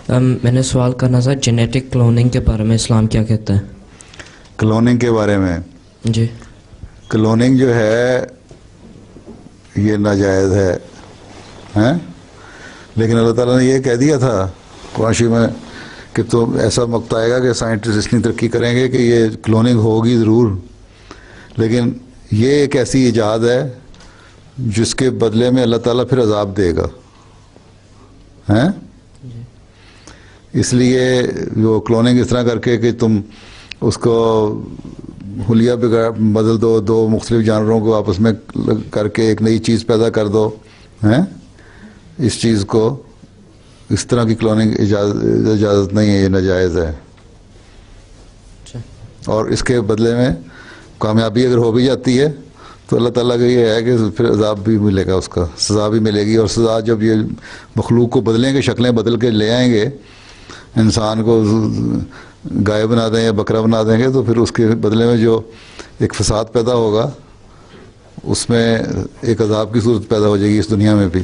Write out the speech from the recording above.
میں نے سوال کرنا تھا جینیٹک کلوننگ کے بارے میں اسلام کیا کہتا ہے؟ کلوننگ کے بارے میں جی کلوننگ جو ہے یہ ناجائز ہے ہیں، لیکن اللہ تعالیٰ نے یہ کہہ دیا تھا قرآن شریف میں کہ تو ایسا وقت آئے گا کہ سائنٹسٹ اتنی ترقی کریں گے کہ یہ کلوننگ ہوگی ضرور، لیکن یہ ایک ایسی ایجاد ہے جس کے بدلے میں اللہ تعالیٰ پھر عذاب دے گا ہیں۔ اس لیے وہ کلوننگ اس طرح کر کے کہ تم اس کو حلیہ بدل دو، دو مختلف جانوروں کو آپس میں کر کے ایک نئی چیز پیدا کر دو ہیں، اس چیز کو اس طرح کی کلوننگ اجازت نہیں ہے، یہ ناجائز ہے۔ اور اس کے بدلے میں کامیابی اگر ہو بھی جاتی ہے تو اللہ تعالیٰ کا یہ ہے کہ پھر عذاب بھی ملے گا، اس کا سزا بھی ملے گی، اور سزا جب یہ مخلوق کو بدلیں گے، شکلیں بدل کے لے آئیں گے، انسان کو گائے بنا دیں یا بکرا بنا دیں گے، تو پھر اس کے بدلے میں جو ایک فساد پیدا ہوگا اس میں ایک عذاب کی صورت پیدا ہو جائے گی اس دنیا میں بھی۔